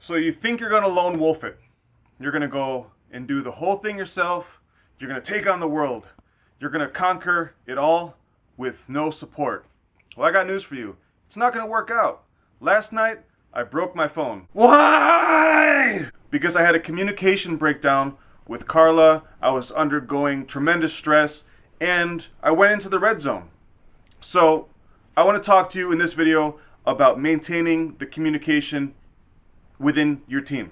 So you think you're going to lone wolf it. You're going to go and do the whole thing yourself. You're going to take on the world. You're going to conquer it all with no support. Well, I got news for you. It's not going to work out. Last night, I broke my phone. Why? Because I had a communication breakdown with Carla. I was undergoing tremendous stress, and I went into the red zone. So I want to talk to you in this video about maintaining the communication within your team.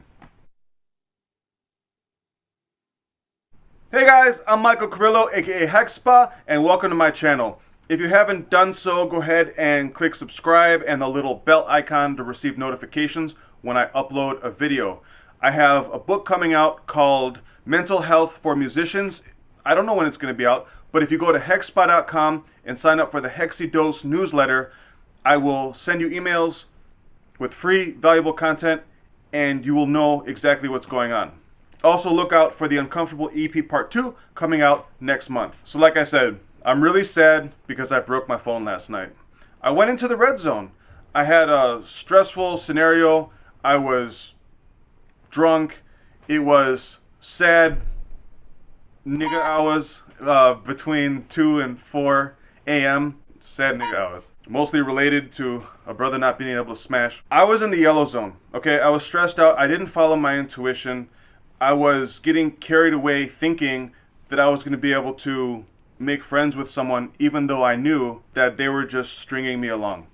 Hey guys, I'm Michael Carrillo, aka Hexspa, and welcome to my channel. If you haven't done so, go ahead and click subscribe and the little bell icon to receive notifications when I upload a video. I have a book coming out called Mental Health for Musicians. I don't know when it's going to be out, but if you go to hexspa.com and sign up for the Hexy Dose newsletter, I will send you emails with free, valuable content, and you will know exactly what's going on. Also, look out for the Uncomfortable EP Part 2 coming out next month. So like I said, I'm really sad because I broke my phone last night. I went into the red zone. I had a stressful scenario. I was drunk. It was sad nigga hours between 2 and 4 a.m. Sad nigga hours. Mostly related to a brother not being able to smash. I was in the yellow zone, okay? I was stressed out. I didn't follow my intuition. I was getting carried away thinking that I was going to be able to make friends with someone even though I knew that they were just stringing me along.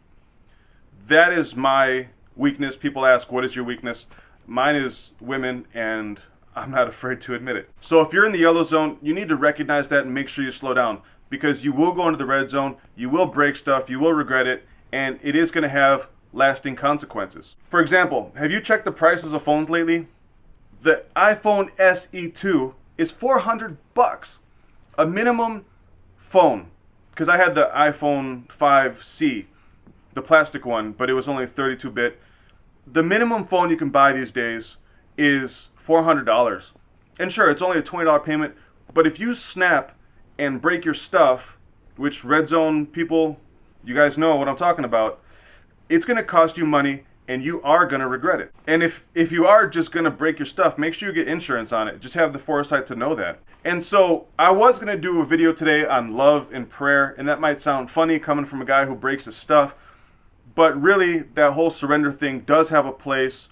That is my weakness. People ask, what is your weakness? Mine is women, and I'm not afraid to admit it. So if you're in the yellow zone, you need to recognize that and make sure you slow down, because you will go into the red zone, you will break stuff, you will regret it, and it is going to have lasting consequences. For example, have you checked the prices of phones lately? The iPhone SE2 is $400. A minimum phone, because I had the iPhone 5C, the plastic one, but it was only 32-bit. The minimum phone you can buy these days is $400. And sure, it's only a $20 payment, but if you snap and break your stuff, which red zone people, you guys know what I'm talking about, it's going to cost you money and you are going to regret it. And if you are just going to break your stuff, make sure you get insurance on it. Just have the foresight to know that. And so I was going to do a video today on love and prayer, and that might sound funny coming from a guy who breaks his stuff, but really that whole surrender thing does have a place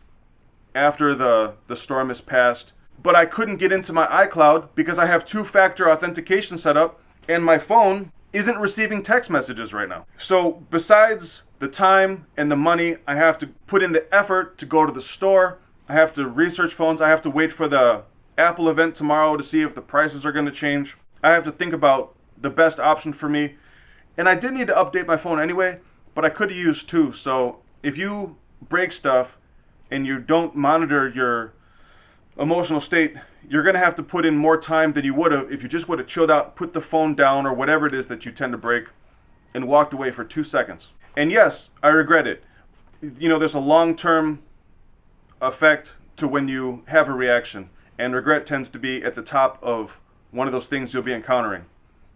after the storm is passed. But I couldn't get into my iCloud because I have two-factor authentication set up and my phone isn't receiving text messages right now. So besides the time and the money, I have to put in the effort to go to the store. I have to research phones. I have to wait for the Apple event tomorrow to see if the prices are going to change. I have to think about the best option for me. And I did need to update my phone anyway, but I could have used two. So if you break stuff and you don't monitor your emotional state, you're going to have to put in more time than you would have if you just would have chilled out, put the phone down or whatever it is that you tend to break, and walked away for 2 seconds. And yes, I regret it. You know, there's a long-term effect to when you have a reaction, and regret tends to be at the top of one of those things you'll be encountering.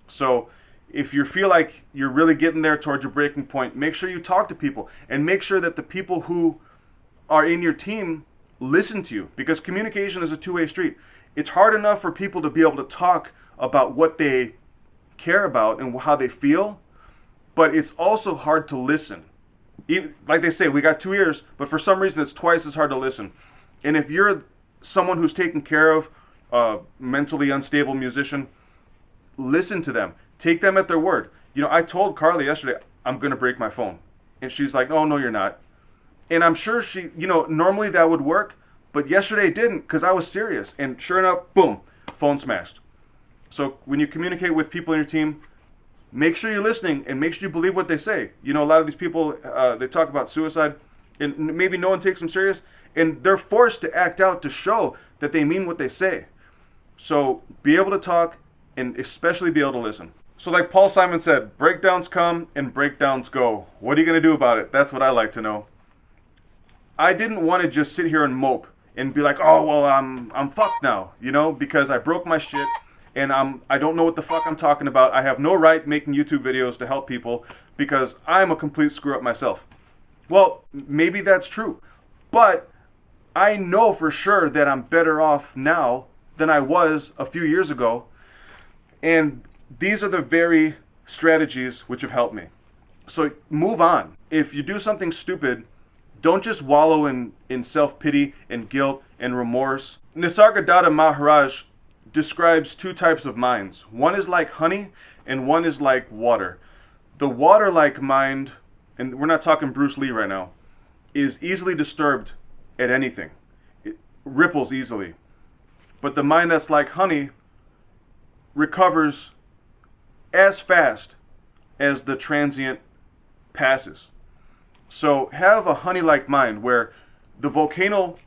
So if you feel like you're really getting there towards your breaking point, make sure you talk to people, and make sure that the people who are in your team listen to you, because communication is a two-way street. It's hard enough for people to be able to talk about what they care about and how they feel, but it's also hard to listen. Like they say, we got 2 ears, but for some reason it's twice as hard to listen. And if you're someone who's taken care of a mentally unstable musician, listen to them. Take them at their word. You know, I told Carly yesterday, I'm going to break my phone. And she's like, oh, no, you're not. And I'm sure she, you know, normally that would work, but yesterday it didn't because I was serious. And sure enough, boom, phone smashed. So when you communicate with people in your team, make sure you're listening and make sure you believe what they say. You know, a lot of these people, they talk about suicide and maybe no one takes them serious, and they're forced to act out to show that they mean what they say. So be able to talk and especially be able to listen. So like Paul Simon said, breakdowns come and breakdowns go. What are you going to do about it? That's what I like to know. I didn't want to just sit here and mope and be like, oh, well, I'm fucked now, you know, because I broke my shit and I don't know what the fuck I'm talking about. I have no right making YouTube videos to help people because I'm a complete screw up myself. Well, maybe that's true, but I know for sure that I'm better off now than I was a few years ago. And these are the very strategies which have helped me. So move on. If you do something stupid, don't just wallow in self-pity and guilt and remorse. Nisargadatta Maharaj describes two types of minds. One is like honey and one is like water. The water-like mind, and we're not talking Bruce Lee right now, is easily disturbed at anything. It ripples easily. But the mind that's like honey recovers as fast as the transient passes. So have a honey-like mind where the volcanoes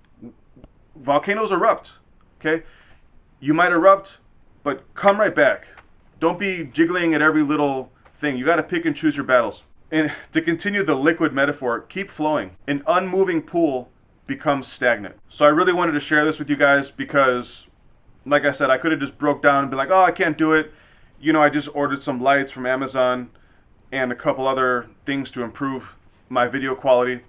erupt, okay? You might erupt, but come right back. Don't be jiggling at every little thing. You got to pick and choose your battles. And to continue the liquid metaphor, keep flowing. An unmoving pool becomes stagnant. So I really wanted to share this with you guys because, like I said, I could have just broke down and been like, oh, I can't do it. You know, I just ordered some lights from Amazon and a couple other things to improve my video quality.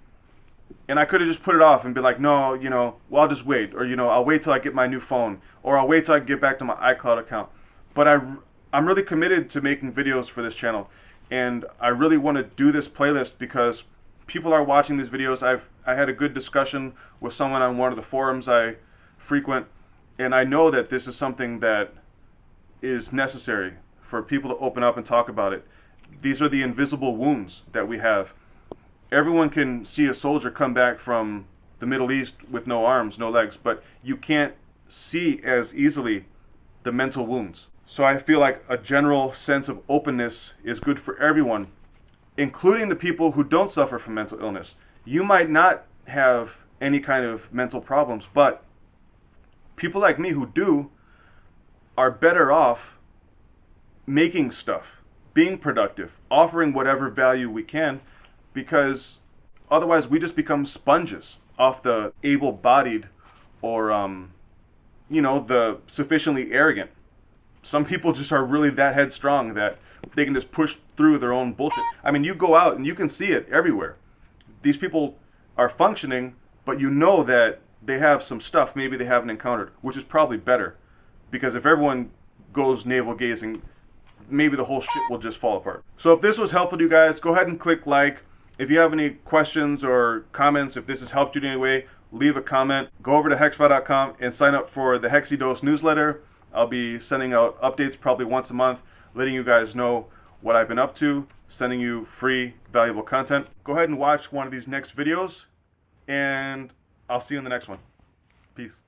And I could have just put it off and be like, no, you know, well, I'll just wait. Or, you know, I'll wait till I get my new phone. Or I'll wait till I get back to my iCloud account. But I'm really committed to making videos for this channel. And I really want to do this playlist because people are watching these videos. I had a good discussion with someone on one of the forums I frequent. And I know that this is something that is necessary for people to open up and talk about it. These are the invisible wounds that we have. Everyone can see a soldier come back from the Middle East with no arms, no legs, but you can't see as easily the mental wounds. So I feel like a general sense of openness is good for everyone, including the people who don't suffer from mental illness. You might not have any kind of mental problems, but people like me who do are better off making stuff, being productive, offering whatever value we can, because otherwise we just become sponges off the able-bodied or, you know, the sufficiently arrogant. Some people just are really that headstrong that they can just push through their own bullshit. I mean, you go out and you can see it everywhere. These people are functioning, but you know that they have some stuff maybe they haven't encountered, which is probably better. Because if everyone goes navel-gazing, maybe the whole shit will just fall apart. So if this was helpful to you guys, go ahead and click like. If you have any questions or comments, if this has helped you in any way, leave a comment. Go over to hexspa.com and sign up for the Hexidose newsletter. I'll be sending out updates probably once a month, letting you guys know what I've been up to, sending you free, valuable content. Go ahead and watch one of these next videos, and I'll see you in the next one. Peace.